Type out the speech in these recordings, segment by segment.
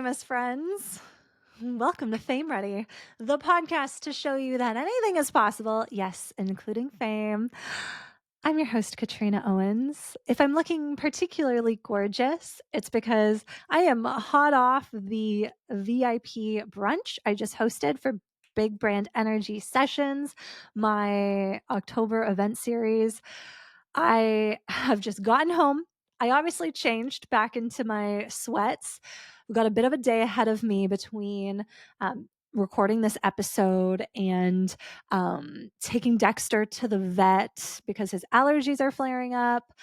famous friends. Welcome to Fame Ready, the podcast to show you that anything is possible, yes, including fame. I'm your host, Katrina Owens. If I'm looking particularly gorgeous, it's because I am hot off the VIP brunch I just hosted for Big Brand Energy Sessions, my October event series. I have just gotten home. I obviously changed back into my sweats. We've got a bit of a day ahead of me between recording this episode and taking Dexter to the vet because his allergies are flaring up.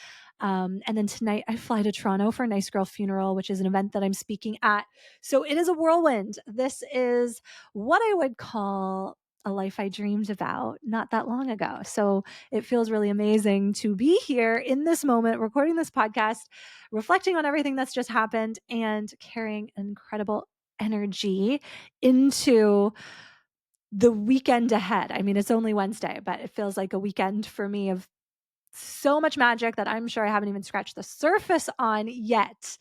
And then tonight I fly to Toronto for a Nice Girl Funeral, which is an event that I'm speaking at. So it is a whirlwind. This is what I would call a life I dreamed about not that long ago. So it feels really amazing to be here in this moment, recording this podcast, reflecting on everything that's just happened, and carrying incredible energy into the weekend ahead. I mean, it's only Wednesday, but it feels like a weekend for me of so much magic that I'm sure I haven't even scratched the surface on yet.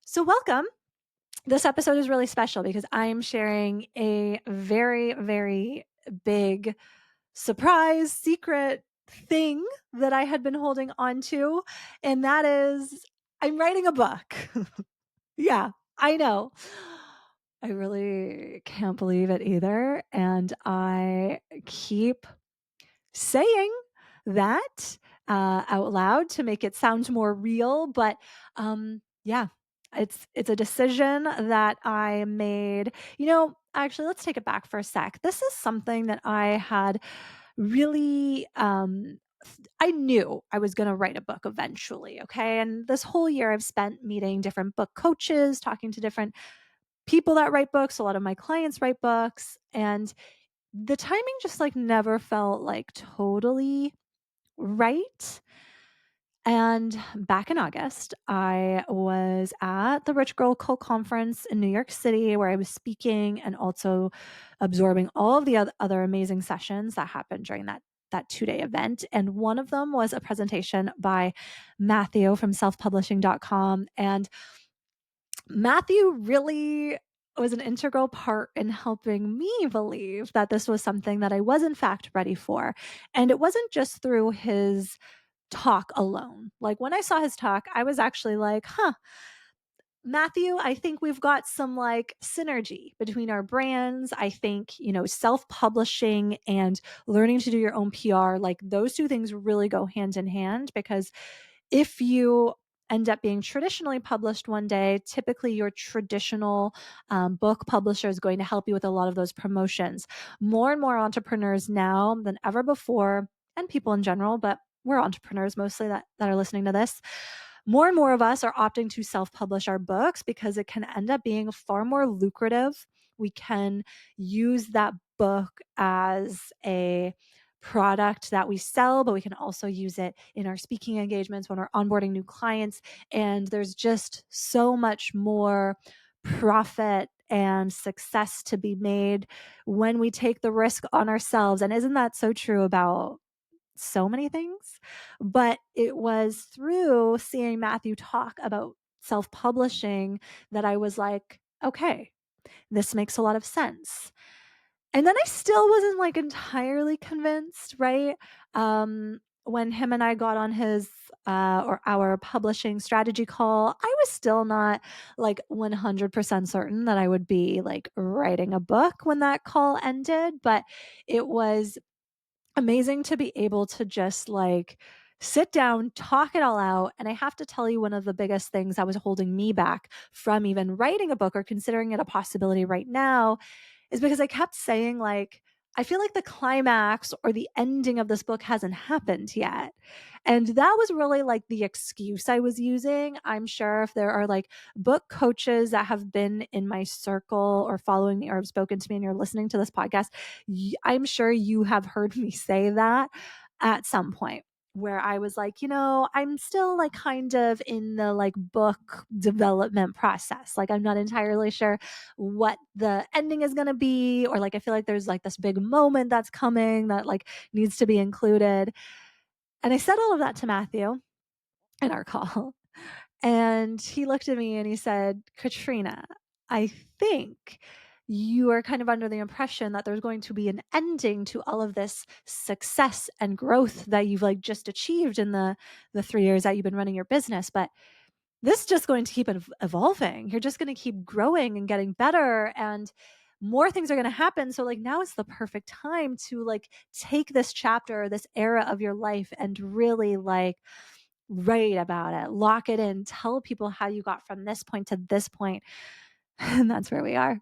So, welcome. This episode is really special because I'm sharing a very, very big surprise secret thing that I had been holding on to. And that is, I'm writing a book. Yeah, I know. I really can't believe it either. And I keep saying that out loud to make it sound more real. But yeah, it's a decision that I made. Actually, let's take it back for a sec. This is something that I had really I knew I was going to write a book eventually. Okay. And this whole year I've spent meeting different book coaches, talking to different people that write books. A lot of my clients write books. And the timing just like never felt like totally right. And back in August, I was at the Rich Girl Cult Conference in New York City where I was speaking and also absorbing all of the other amazing sessions that happened during that 2-day event. And one of them was a presentation by Matthew from selfpublishing.com. And Matthew really was an integral part in helping me believe that this was something that I was in fact ready for. And it wasn't just through his talk alone. Like when I saw his talk, I was actually like, Matthew, I think we've got some like synergy between our brands. I think, self-publishing and learning to do your own PR, like those two things really go hand in hand because if you end up being traditionally published one day, typically your traditional book publisher is going to help you with a lot of those promotions. More and more entrepreneurs now than ever before, and people in general, but we're entrepreneurs mostly that are listening to this. More and more of us are opting to self-publish our books because it can end up being far more lucrative. We can use that book as a product that we sell, but we can also use it in our speaking engagements when we're onboarding new clients. And there's just so much more profit and success to be made when we take the risk on ourselves. And isn't that so true about so many things? But it was through seeing Matthew talk about self-publishing that I was like, okay, this makes a lot of sense. And then I still wasn't like entirely convinced, right? When him and I got on his or our publishing strategy call, I was still not like 100% certain that I would be like writing a book when that call ended, but it was amazing to be able to just like sit down, talk it all out. And I have to tell you, one of the biggest things that was holding me back from even writing a book or considering it a possibility right now is because I kept saying, like, I feel like the climax or the ending of this book hasn't happened yet. And that was really like the excuse I was using. I'm sure if there are like book coaches that have been in my circle or following me or have spoken to me and you're listening to this podcast, I'm sure you have heard me say that at some point where I was like, I'm still like kind of in the like book development process. Like I'm not entirely sure what the ending is going to be, or like I feel like there's like this big moment that's coming that like needs to be included. And I said all of that to Matthew in our call. And he looked at me and he said, Katrina, I think you are kind of under the impression that there's going to be an ending to all of this success and growth that you've like just achieved in the 3 years that you've been running your business, but this is just going to keep evolving. You're just going to keep growing and getting better, and more things are going to happen. So like now is the perfect time to like take this chapter, this era of your life, and really like write about it, lock it in, tell people how you got from this point to this point. And that's where we are.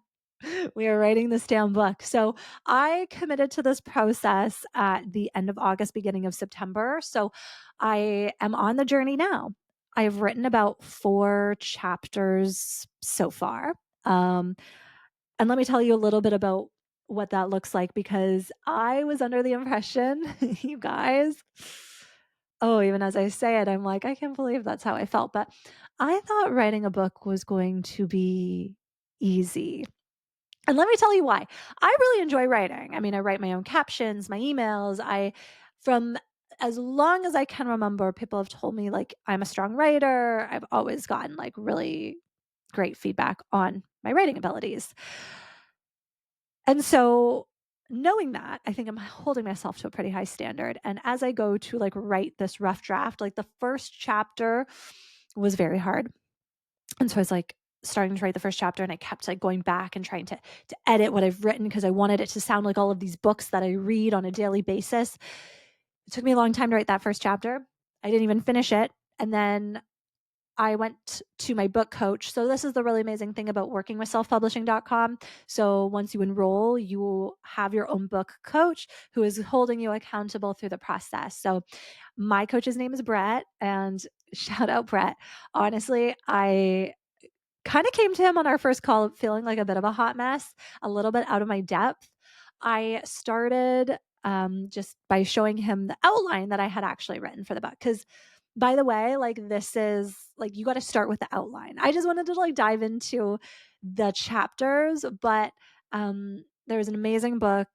We are writing this damn book. So I committed to this process at the end of August, beginning of September. So I am on the journey now. I've written about 4 chapters so far. Um, and let me tell you a little bit about what that looks like, because I was under the impression, you guys, oh, even as I say it, I'm like, I can't believe that's how I felt. But I thought writing a book was going to be easy. And let me tell you why. I really enjoy writing. I mean, I write my own captions, my emails. From as long as I can remember, people have told me like I'm a strong writer. I've always gotten like really great feedback on my writing abilities. And so knowing that, I think I'm holding myself to a pretty high standard. And as I go to like write this rough draft, like the first chapter was very hard. And so I was like starting to write the first chapter, and I kept like going back and trying to edit what I've written because I wanted it to sound like all of these books that I read on a daily basis. It took me a long time to write that first chapter. I didn't even finish it. And then I went to my book coach. So this is the really amazing thing about working with selfpublishing.com. So once you enroll, you will have your own book coach who is holding you accountable through the process. So my coach's name is Brett, and shout out Brett. Honestly, I kind of came to him on our first call feeling like a bit of a hot mess, a little bit out of my depth. I started just by showing him the outline that I had actually written for the book. Because, by the way, like this is like you got to start with the outline. I just wanted to like dive into the chapters, but there's an amazing book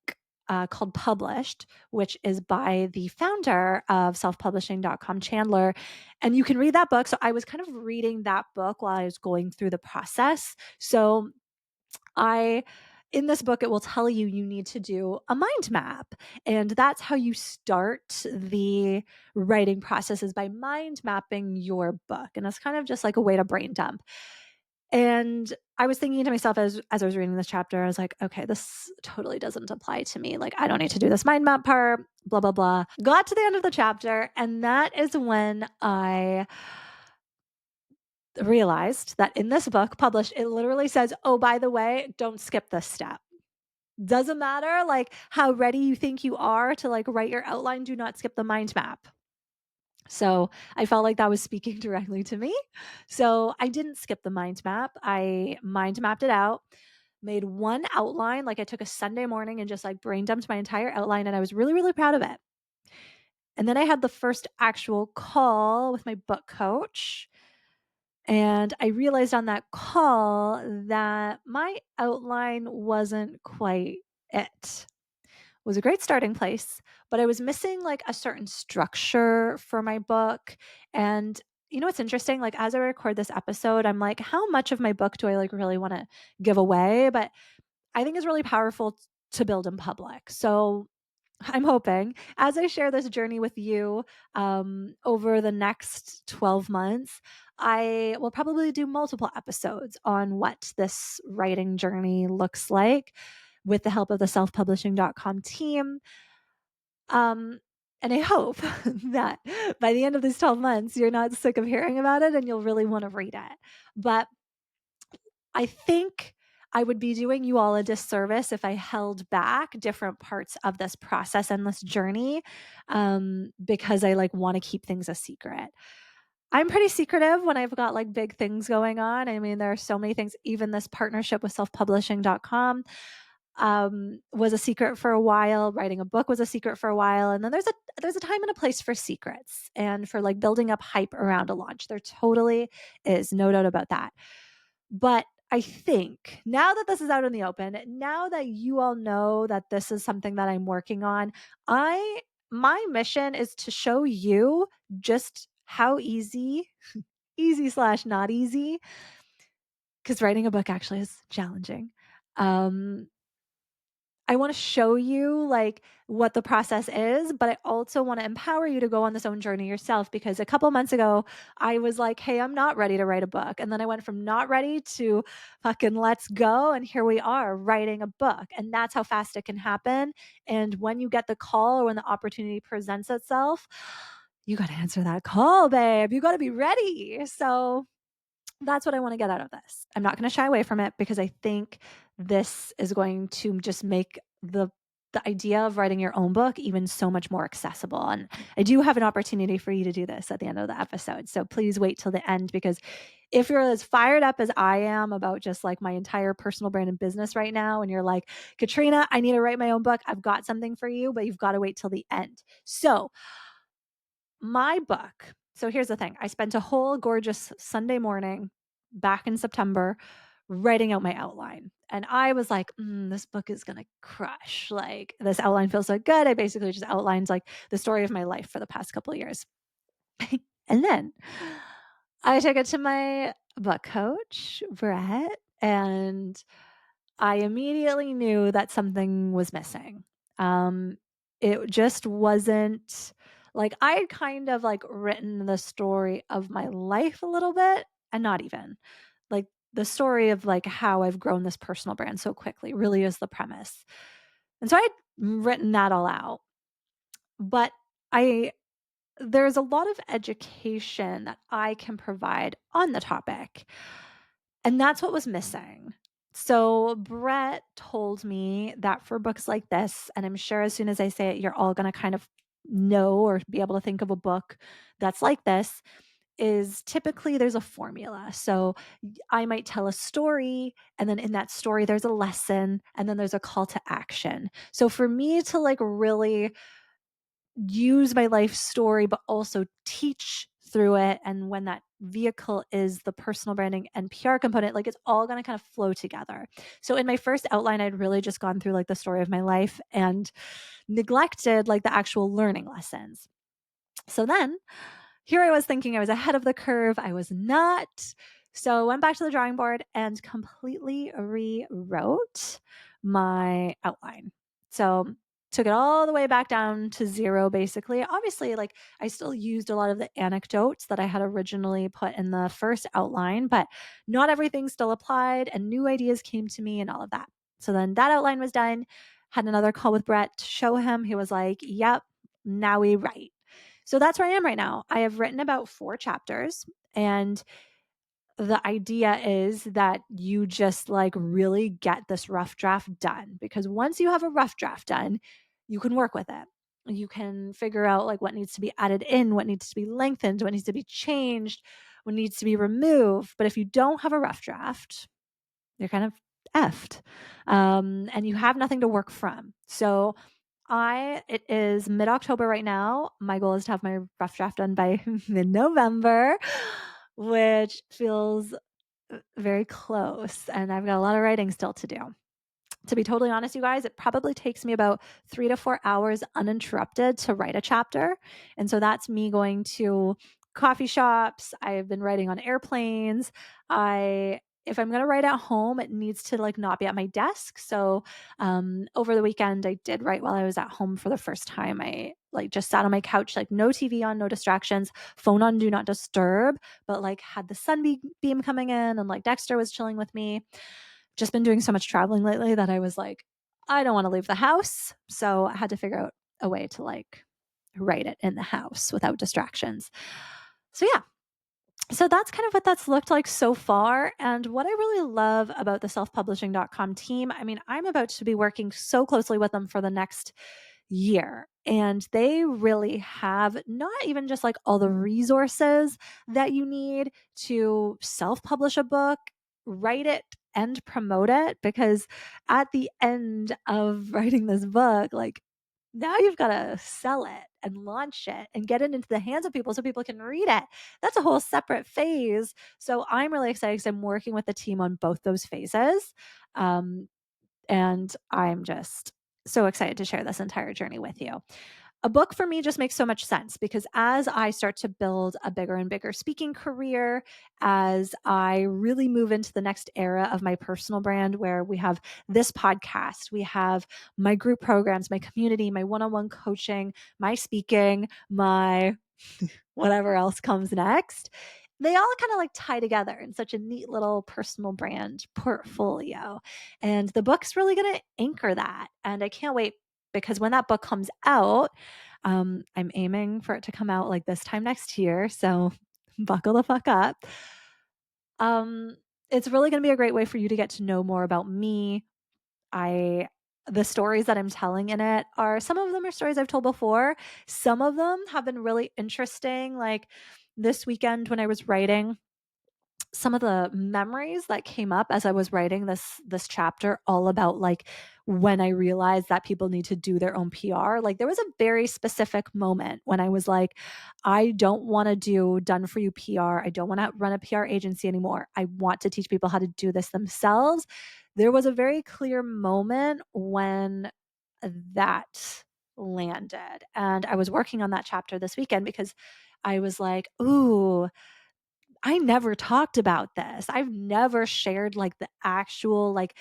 called Published, which is by the founder of selfpublishing.com, Chandler. And you can read that book. So I was kind of reading that book while I was going through the process. So I in this book, it will tell you you need to do a mind map. And that's how you start the writing process, is by mind mapping your book. And it's kind of just like a way to brain dump. And I was thinking to myself as I was reading this chapter, I was like, okay, this totally doesn't apply to me. Like, I don't need to do this mind map part, blah, blah, blah. Got to the end of the chapter. And that is when I realized that in this book, Published, it literally says, oh, by the way, don't skip this step. Doesn't matter like how ready you think you are to like write your outline, do not skip the mind map. So I felt like that was speaking directly to me. So I didn't skip the mind map. I mind mapped it out, made one outline. Like I took a Sunday morning and just like brain dumped my entire outline, and I was really, really proud of it. And then I had the first actual call with my book coach. And I realized on that call that my outline wasn't quite it. Was a great starting place, but I was missing like a certain structure for my book. And you know what's interesting? Like as I record this episode, I'm like, how much of my book do I like really want to give away? But I think it's really powerful to build in public. So I'm hoping as I share this journey with you over the next 12 months, I will probably do multiple episodes on what this writing journey looks like with the help of the selfpublishing.com team. Um, and I hope that by the end of these 12 months, you're not sick of hearing about it and you'll really want to read it. But I think I would be doing you all a disservice if I held back different parts of this process and this journey because I like want to keep things a secret. I'm pretty secretive when I've got like big things going on. I mean, there are so many things. Even this partnership with selfpublishing.com was a secret for a while. Writing a book was a secret for a while. And then there's a time and a place for secrets and for like building up hype around a launch. There totally is, no doubt about that. But I think now that this is out in the open, now that you all know that this is something that I'm working on, my mission is to show you just how easy slash not easy because writing a book actually is challenging. Um, I want to show you like what the process is, but I also want to empower you to go on this own journey yourself because a couple months ago I was like, "Hey, I'm not ready to write a book." And then I went from not ready to fucking let's go and here we are writing a book. And that's how fast it can happen. And when you get the call or when the opportunity presents itself, you got to answer that call, babe. You got to be ready. So, that's what I want to get out of this. I'm not going to shy away from it because I think this is going to just make the idea of writing your own book even so much more accessible. And I do have an opportunity for you to do this at the end of the episode. So please wait till the end because if you're as fired up as I am about just like my entire personal brand and business right now, and you're like, Katrina, I need to write my own book, I've got something for you, but you've got to wait till the end. So my book. So here's the thing. I spent a whole gorgeous Sunday morning back in September writing out my outline. And I was like, this book is going to crush. Like this outline feels so good. I basically just outlined like the story of my life for the past couple of years. And then I took it to my book coach, Brett, and I immediately knew that something was missing. Um, it just wasn't like I had kind of like written the story of my life a little bit, and not even like the story of like how I've grown this personal brand so quickly really is the premise. And so I had written that all out, but I there's a lot of education that I can provide on the topic. And that's what was missing. So Brett told me that for books like this, and I'm sure as soon as I say it, you're all going to kind of know or be able to think of a book that's like this, is typically there's a formula. So I might tell a story, and then in that story, there's a lesson, and then there's a call to action. So for me to like really use my life story, but also teach through it. And when that vehicle is the personal branding and PR component, like it's all going to kind of flow together. So in my first outline, I'd really just gone through like the story of my life and neglected like the actual learning lessons. So then here I was thinking I was ahead of the curve. I was not. So I went back to the drawing board and completely rewrote my outline. So took it all the way back down to zero, basically. Obviously, like I still used a lot of the anecdotes that I had originally put in the first outline, but not everything still applied and new ideas came to me and all of that. So then that outline was done. Had another call with Brett to show him. He was like, yep, now we write. So that's where I am right now. I have written about 4 chapters, and the idea is that you just like really get this rough draft done, because once you have a rough draft done, you can work with it. You can figure out like what needs to be added in, what needs to be lengthened, what needs to be changed, what needs to be removed. But if you don't have a rough draft, you're kind of effed, and you have nothing to work from. So it is mid-October right now. My goal is to have my rough draft done by mid-November, which feels very close. And I've got a lot of writing still to do. To be totally honest, you guys, it probably takes me about 3 to 4 hours uninterrupted to write a chapter. And so that's me going to coffee shops. I've been writing on airplanes. If I'm going to write at home, it needs to like not be at my desk. So over the weekend, I did write while I was at home for the first time. I like just sat on my couch, like no TV on, no distractions, phone on, do not disturb, but like had the sunbeam coming in, and like Dexter was chilling with me. Just been doing so much traveling lately that I was like, I don't want to leave the house. So I had to figure out a way to like write it in the house without distractions. So yeah, so that's kind of what that's looked like so far. And what I really love about the selfpublishing.com team, I mean, I'm about to be working so closely with them for the next year. And they really have not even just like all the resources that you need to self publish a book, write it, and promote it. Because at the end of writing this book, like now you've got to sell it and launch it and get it into the hands of people so people can read it. That's a whole separate phase. So I'm really excited because I'm working with the team on both those phases. And I'm just so excited to share this entire journey with you. a book for me just makes so much sense because as I start to build a bigger and bigger speaking career, as I really move into the next era of my personal brand, where we have this podcast, we have my group programs, my community, my one on one coaching, my speaking, my whatever else comes next, they all kind of like tie together in such a neat little personal brand portfolio. And the book's really going to anchor that. And I can't wait because when that book comes out, I'm aiming for it to come out like this time next year. So buckle the fuck up. Um, it's really going to be a great way for you to get to know more about me. The stories that I'm telling in it are some of them are stories I've told before. Some of them have been really interesting. Like this weekend when I was writing, some of the memories that came up as I was writing this chapter all about like when I realized that people need to do their own PR. Like there was a very specific moment when I was like, I don't want to do done for you PR. I don't want to run a PR agency anymore. I want to teach people how to do this themselves. There was a very clear moment when that landed. And I was working on that chapter this weekend because I was like, ooh, I never talked about this. I've never shared like the actual like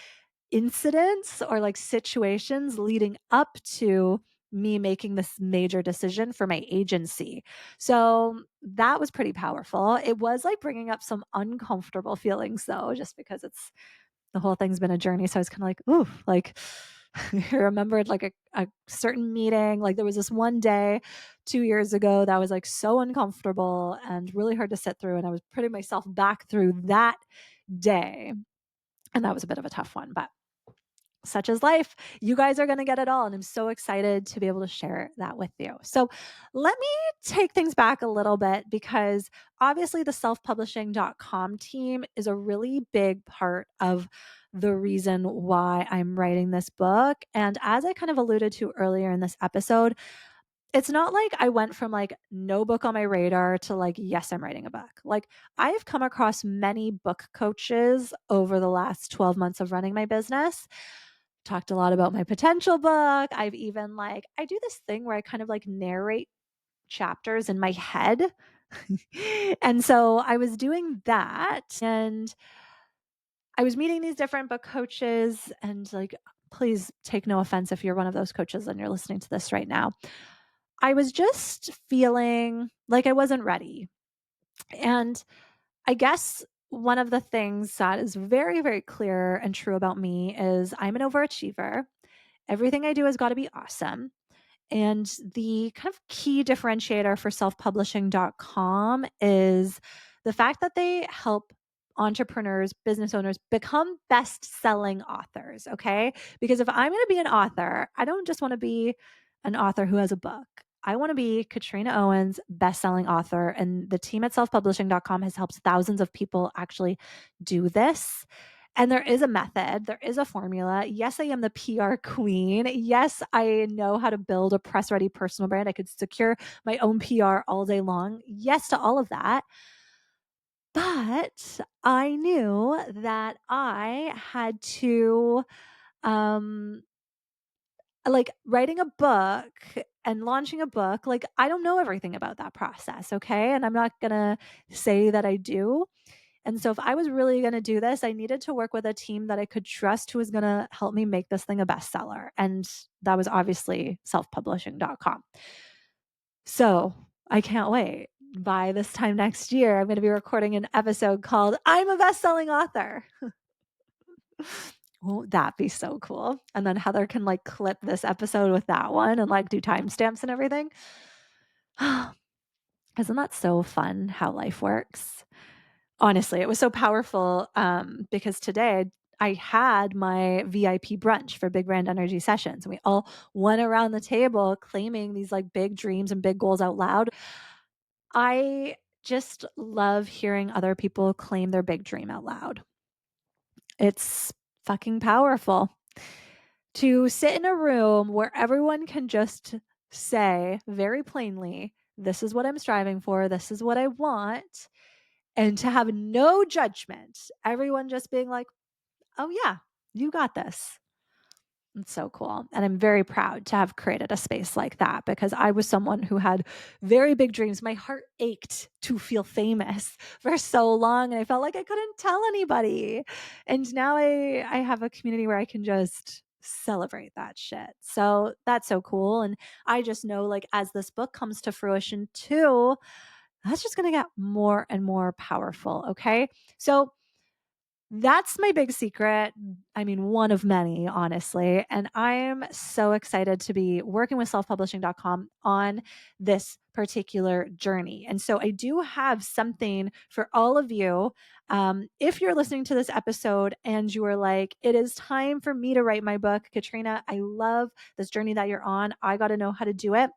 incidents or like situations leading up to me making this major decision for my agency. So that was pretty powerful. It was like bringing up some uncomfortable feelings though, just because the whole thing's been a journey. So I was kind of like, ooh, like I remembered like a certain meeting. Like there was this one day 2 years ago that was like so uncomfortable and really hard to sit through. And I was putting myself back through that day. And that was a bit of a tough one, but such is life. You guys are going to get it all. And I'm so excited to be able to share that with you. So let me take things back a little bit because obviously the selfpublishing.com team is a really big part of the reason why I'm writing this book. And as I kind of alluded to earlier in this episode, it's not like I went from like no book on my radar to like, yes, I'm writing a book. Like I've come across many book coaches over the last 12 months of running my business, talked a lot about my potential book. I've even like, I do this thing where I kind of like narrate chapters in my head. And so I was doing that and I was meeting these different book coaches and like, please take no offense if you're one of those coaches and you're listening to this right now. I was just feeling like I wasn't ready. And I guess one of the things that is very, very clear and true about me is I'm an overachiever. Everything I do has got to be awesome. And the kind of key differentiator for selfpublishing.com is the fact that they help entrepreneurs, business owners become best-selling authors, okay? Because if I'm going to be an author, I don't just want to be an author who has a book. I want to be Katrina Owens, best-selling author, and the team at selfpublishing.com has helped thousands of people actually do this. And there is a method, there is a formula. Yes, I am the PR queen. Yes, I know how to build a press ready personal brand. I could secure my own PR all day long. Yes, to all of that. But I knew that I had to, um, like writing a book and launching a book, like I don't know everything about that process. Okay. And I'm not going to say that I do. And so if I was really going to do this, I needed to work with a team that I could trust who was going to help me make this thing a bestseller. And that was obviously selfpublishing.com. So I can't wait. By this time next year, I'm going to be recording an episode called I'm a Best-Selling Author. Won't that be so cool? And then Heather can like clip this episode with that one and like do timestamps and everything. Isn't that so fun how life works? Honestly, it was so powerful because today I had my VIP brunch for Big Brand Energy Sessions. And we all went around the table claiming these like big dreams and big goals out loud. I just love hearing other people claim their big dream out loud. It's fucking powerful to sit in a room where everyone can just say very plainly, this is what I'm striving for, this is what I want, and to have no judgment. Everyone just being like, oh, yeah, you got this. It's so cool. And I'm very proud to have created a space like that because I was someone who had very big dreams. My heart ached to feel famous for so long. And I felt like I couldn't tell anybody. And now I have a community where I can just celebrate that shit. So that's so cool. And I just know, like, as this book comes to fruition too, that's just going to get more and more powerful. Okay. So that's my big secret. I mean, one of many, honestly. And I'm so excited to be working with selfpublishing.com on this particular journey. And so I do have something for all of you. If you're listening to this episode and you are like, it is time for me to write my book, Katrina, I love this journey that you're on. I got to know how to do it.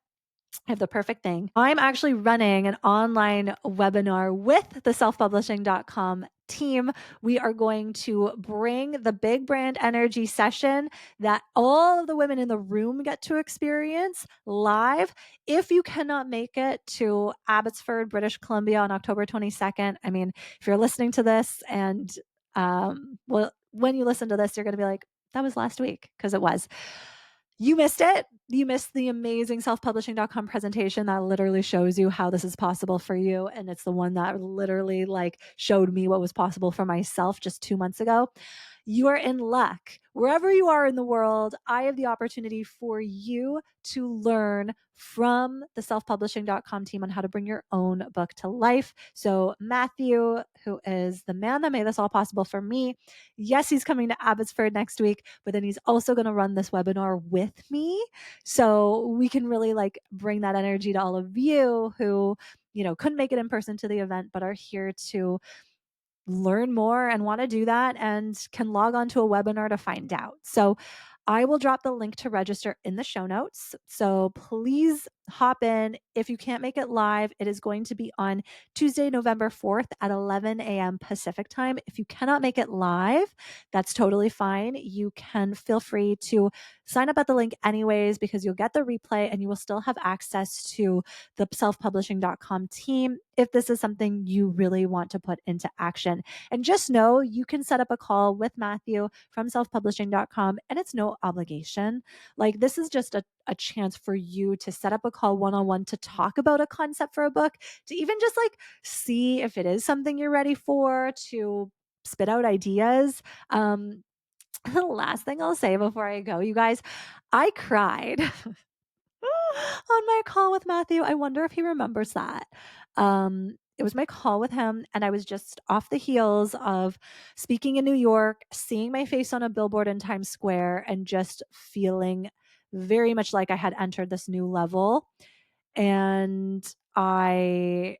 I have the perfect thing. I'm actually running an online webinar with the selfpublishing.com team. We are going to bring the big brand energy session that all of the women in the room get to experience live. If you cannot make it to Abbotsford, British Columbia on October 22nd, I mean, if you're listening to this and well, when you listen to this, you're going to be like, that was last week, because it was. You missed it. You missed the amazing selfpublishing.com presentation that literally shows you how this is possible for you. And it's the one that literally like showed me what was possible for myself just 2 months ago. You are in luck. Wherever you are in the world, I have the opportunity for you to learn from the selfpublishing.com team on how to bring your own book to life. So Matthew, who is the man that made this all possible for me, yes, he's coming to Abbotsford next week, but then he's also going to run this webinar with me. So we can really like bring that energy to all of you who, couldn't make it in person to the event, but are here to learn more and want to do that and can log on to a webinar to find out. So I will drop the link to register in the show notes. So please hop in. If you can't make it live, it is going to be on Tuesday, November 4th at 11 a.m. Pacific time. If you cannot make it live, that's totally fine. You can feel free to sign up at the link anyways, because you'll get the replay and you will still have access to the selfpublishing.com team if this is something you really want to put into action. And just know you can set up a call with Matthew from selfpublishing.com and it's no obligation. Like, this is just a chance for you to set up a call one-on-one to talk about a concept for a book, to even just like see if it is something you're ready for, to spit out ideas. The last thing I'll say before I go, you guys, I cried on my call with Matthew. I wonder if he remembers that. It was my call with him, and I was just off the heels of speaking in New York, seeing my face on a billboard in Times Square, and just feeling very much like I had entered this new level. And I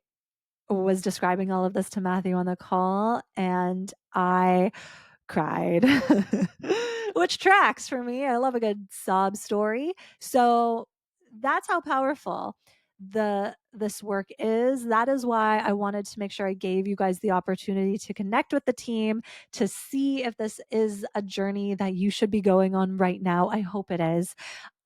was describing all of this to Matthew on the call, and I cried, which tracks for me. I love a good sob story. So that's how powerful this work is. That is why I wanted to make sure I gave you guys the opportunity to connect with the team, to see if this is a journey that you should be going on right now. I hope it is.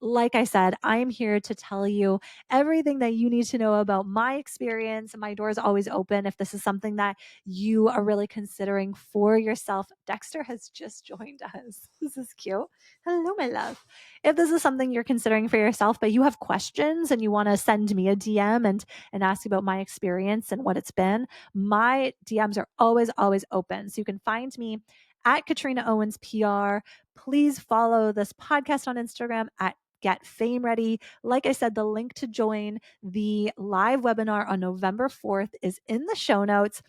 Like I said, I am here to tell you everything that you need to know about my experience. My door is always open if this is something that you are really considering for yourself. Dexter has just joined us. This is cute. Hello, my love. If this is something you're considering for yourself, but you have questions and you want to send me a DM and ask about my experience and what it's been, my DMs are always, always open. So you can find me at Katrina Owens PR. Please follow this podcast on Instagram at Get Fame Ready. Like I said, the link to join the live webinar on November 4th is in the show notes.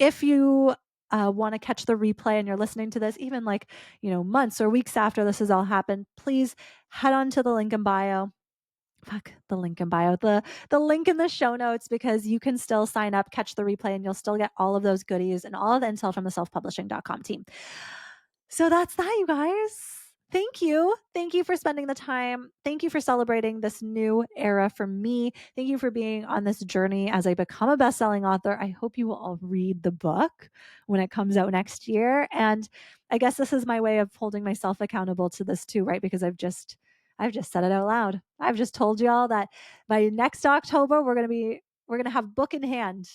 If you want to catch the replay and you're listening to this, even like, months or weeks after this has all happened, please head on to the link in bio. The link in bio, the link in the show notes, because you can still sign up, catch the replay, and you'll still get all of those goodies and all of the intel from the selfpublishing.com team. So that's that, you guys. Thank you. Thank you for spending the time. Thank you for celebrating this new era for me. Thank you for being on this journey as I become a best-selling author. I hope you will all read the book when it comes out next year. And I guess this is my way of holding myself accountable to this too, right? Because I've just said it out loud. I've just told y'all that by next October, we're going to have book in hand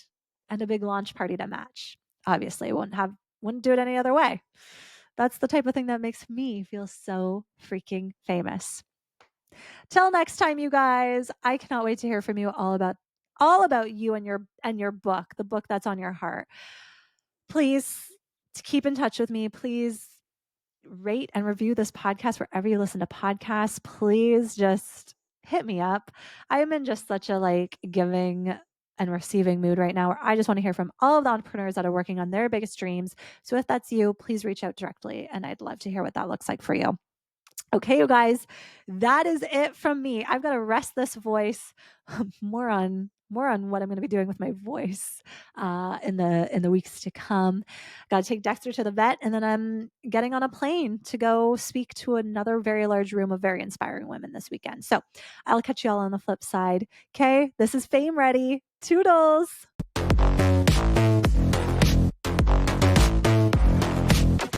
and a big launch party to match. Obviously, wouldn't do it any other way. That's the type of thing that makes me feel so freaking famous. Till next time, you guys, I cannot wait to hear from you all about you and your book, the book that's on your heart. Please keep in touch with me. Please rate and review this podcast wherever you listen to podcasts. Please just hit me up. I'm in just such a giving and receiving mood right now where I just want to hear from all of the entrepreneurs that are working on their biggest dreams. So if that's you, please reach out directly and I'd love to hear what that looks like for you. Okay, you guys, that is it from me. I've got to rest this voice. More on what I'm going to be doing with my voice in the weeks to come. Got to take Dexter to the vet, and then I'm getting on a plane to go speak to another very large room of very inspiring women this weekend. So I'll catch you all on the flip side. Okay, this is Fame Ready. Toodles.